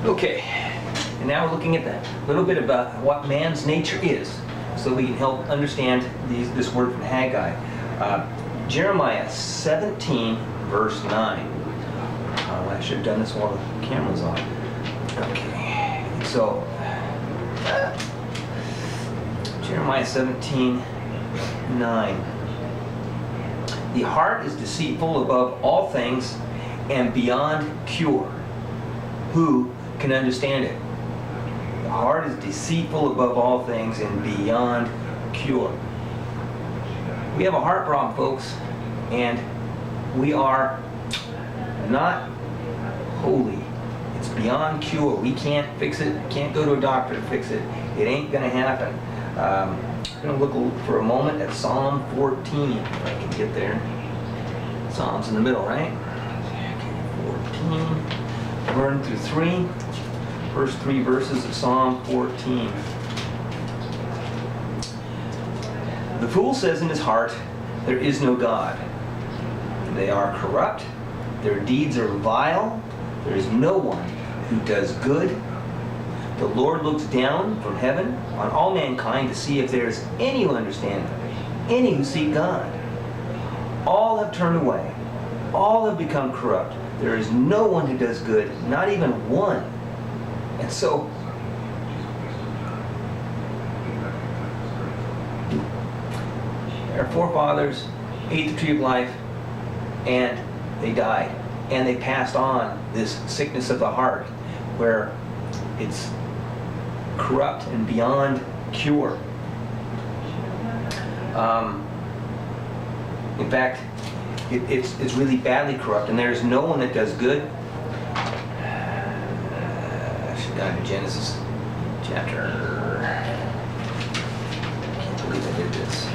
Okay, and now we're looking at a little bit about what man's nature is, so we can help understand this word from Haggai. Jeremiah 17, verse 9. I should have done this while the camera's on. Okay, so Jeremiah 17, 9. The heart is deceitful above all things and beyond cure. Who can understand it? The heart is deceitful above all things and beyond cure. We have a heart problem, folks, and we are not holy. It's beyond cure. We can't fix it. Can't go to a doctor to fix it. It ain't going to happen. I'm going to look for a moment at Psalm 14, if I can get there. Psalm's in the middle, right? Okay, 14. Learn through 3. First 3 verses of Psalm 14. The fool says in his heart, there is no God. They are corrupt. Their deeds are vile. There is no one who does good. The Lord looks down from heaven on all mankind to see if there is any who understand, any who seek God. All have turned away. All have become corrupt. There is no one who does good, not even one. And so, our forefathers ate the tree of life, and they died. And they passed on this sickness of the heart, where it's corrupt and beyond cure. In fact, it's really badly corrupt, and there's no one that does good. I should have gone to Genesis chapter. I can't believe I did this.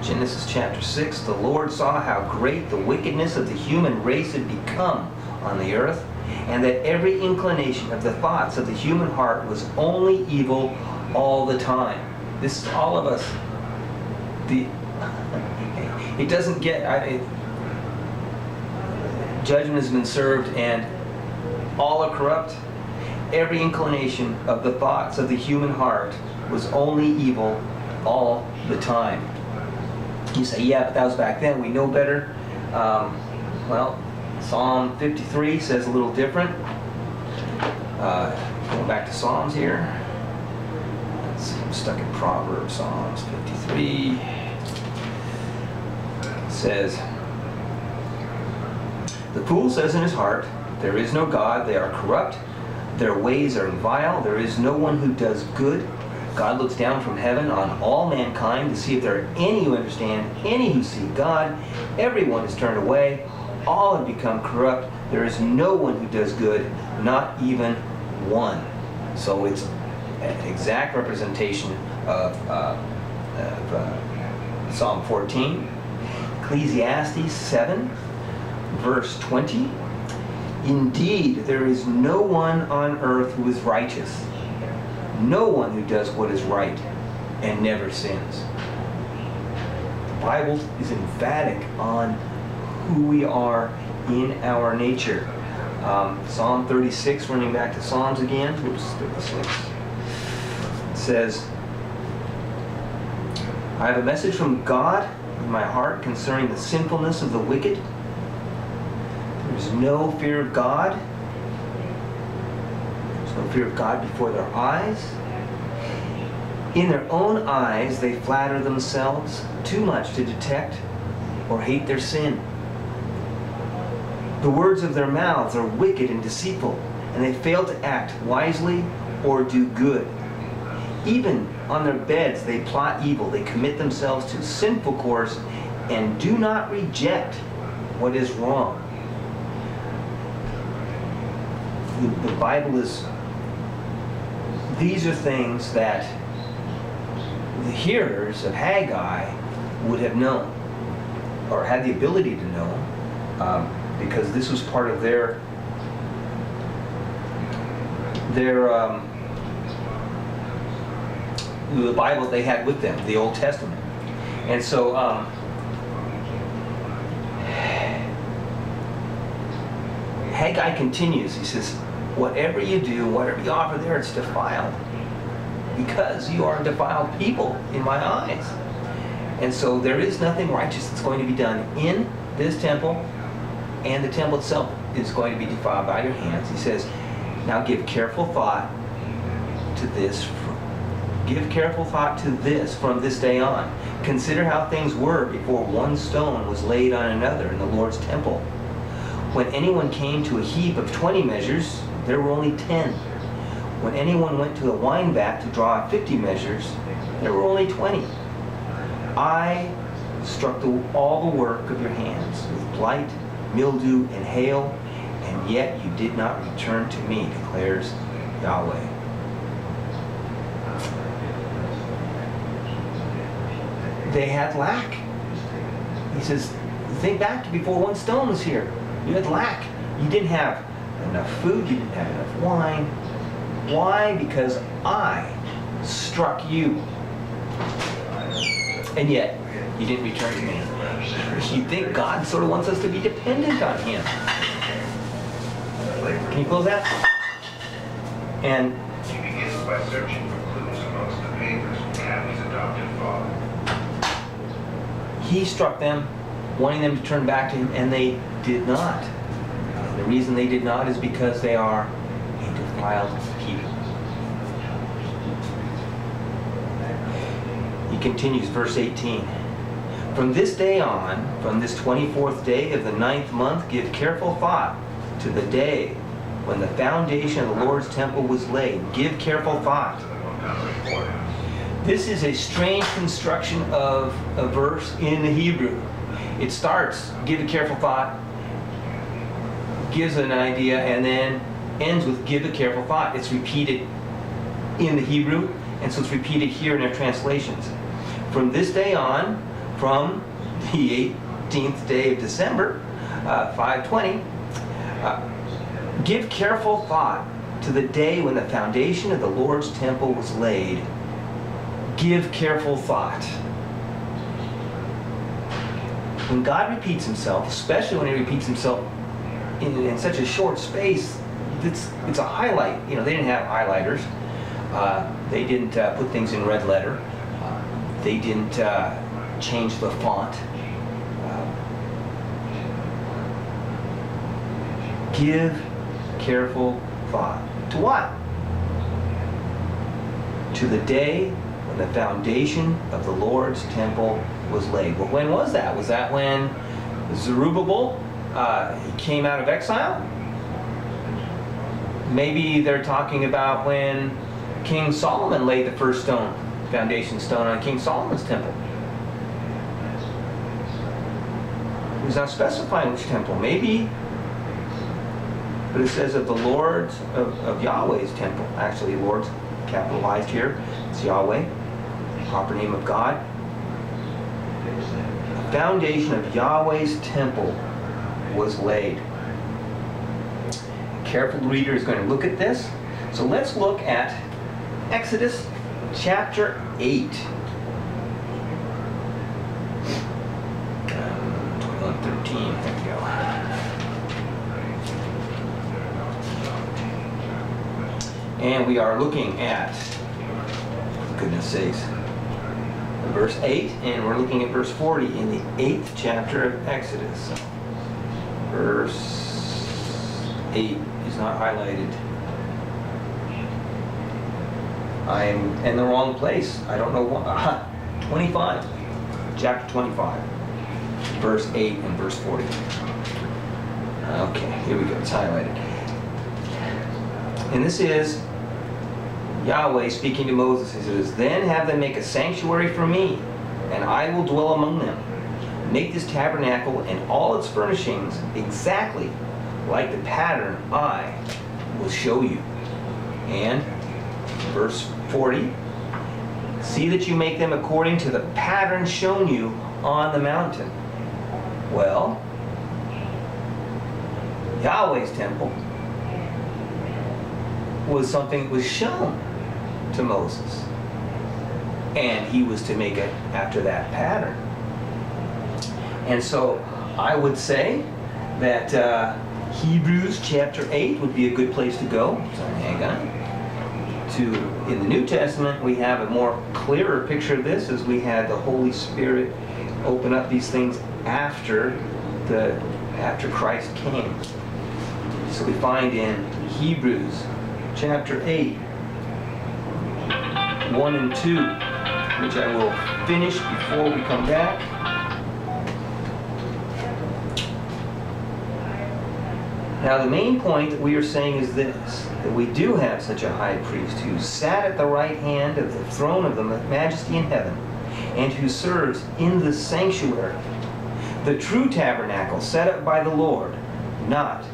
Genesis chapter 6. The Lord saw how great the wickedness of the human race had become on the earth, and that every inclination of the thoughts of the human heart was only evil all the time. This is all of us. It doesn't get... judgment has been served, and all are corrupt. Every inclination of the thoughts of the human heart was only evil all the time. You say, yeah, but that was back then. We know better. Well, Psalm 53 says a little different. Going back to Psalms here. Let's see, I'm stuck in Proverbs. Psalms 53 says, the fool says in his heart, there is no God, they are corrupt, their ways are vile, there is no one who does good. God looks down from heaven on all mankind to see if there are any who understand, any who seek God. Everyone is turned away. All have become corrupt. There is no one who does good, not even one. So it's an exact representation of Psalm 14. Ecclesiastes 7, verse 20. Indeed, there is no one on earth who is righteous. No one who does what is right and never sins. The Bible is emphatic on who we are in our nature. Psalm 36, running back to Psalms again. Oops, 36. It says, I have a message from God in my heart concerning the sinfulness of the wicked. There is no fear of God. No fear of God before their eyes. In their own eyes they flatter themselves too much to detect or hate their sin. The words of their mouths are wicked and deceitful, and they fail to act wisely or do good. Even on their beds they plot evil. They commit themselves to a sinful course and do not reject what is wrong. The Bible is... These are things that the hearers of Haggai would have known, or had the ability to know, because this was part of their the Bible they had with them, the Old Testament. And so Haggai continues. He says, whatever you do, whatever you offer there, it's defiled. Because you are a defiled people in my eyes. And so there is nothing righteous that's going to be done in this temple, and the temple itself is going to be defiled by your hands. He says, now give careful thought to this. Give careful thought to this from this day on. Consider how things were before one stone was laid on another in the Lord's temple. When anyone came to a heap of 20 measures, there were only 10. When anyone went to a wine vat to draw 50 measures, there were only 20. I struck all the work of your hands with blight, mildew, and hail, and yet you did not return to me, declares Yahweh. They had lack. He says, think back to before one stone was here. You had lack. You didn't have enough food. You didn't have enough wine. Why? Because I struck you. And yet, you didn't return to me. You think God sort of wants us to be dependent on Him. Can you close that? And he begins by searching for clues amongst the papers from Tammy's adopted father. He struck them, wanting them to turn back to Him, and they did not. And the reason they did not is because they are a defiled people. He continues, verse 18. From this day on, from this 24th day of the 9th month, give careful thought to the day when the foundation of the Lord's temple was laid. Give careful thought. This is a strange construction of a verse in the Hebrew. It starts, give a careful thought, gives an idea, and then ends with give a careful thought. It's repeated in the Hebrew, and so it's repeated here in our translations. From this day on, from the 18th day of December, 520, give careful thought to the day when the foundation of the Lord's temple was laid. Give careful thought. When God repeats Himself, especially when He repeats Himself in such a short space, it's a highlight. You know, they didn't have highlighters. They didn't put things in red letter. They didn't change the font. Give careful thought. To what? To the day when the foundation of the Lord's temple was laid. Well, when was that? Was that when Zerubbabel he came out of exile? Maybe they're talking about when King Solomon laid the first foundation stone on King Solomon's temple. He's not specifying which temple. Maybe, but it says of the Lord's, of Yahweh's temple. Actually, Lord's capitalized here. It's Yahweh, proper name of God. The foundation of Yahweh's temple was laid. A careful reader is going to look at this. So let's look at Exodus chapter 8. 21:13. There we go. And we are looking at, for goodness sakes, verse 8, and we're looking at verse 40 in the 8th chapter of Exodus. Verse 8 is not highlighted. I'm in the wrong place. I don't know why. 25. Chapter 25. Verse 8 and verse 40. Okay, here we go. It's highlighted. And this is Yahweh speaking to Moses. He says, then have them make a sanctuary for me, and I will dwell among them. Make this tabernacle and all its furnishings exactly like the pattern I will show you. And verse 40, see that you make them according to the pattern shown you on the mountain. Well, Yahweh's temple was something that was shown to Moses, and he was to make it after that pattern. And so I would say that Hebrews chapter 8 would be a good place to go. It's on Haggai. In the New Testament, we have a more clearer picture of this as we had the Holy Spirit open up these things after Christ came. So we find in Hebrews chapter 8, 1 and 2, which I will finish before we come back. Now the main point that we are saying is this, that we do have such a high priest who sat at the right hand of the throne of the majesty in heaven, and who serves in the sanctuary, the true tabernacle set up by the Lord, not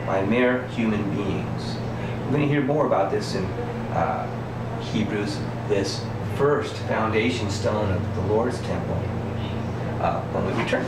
by mere human beings. We're going to hear more about this in Hebrews, this first foundation stone of the Lord's temple, when we return.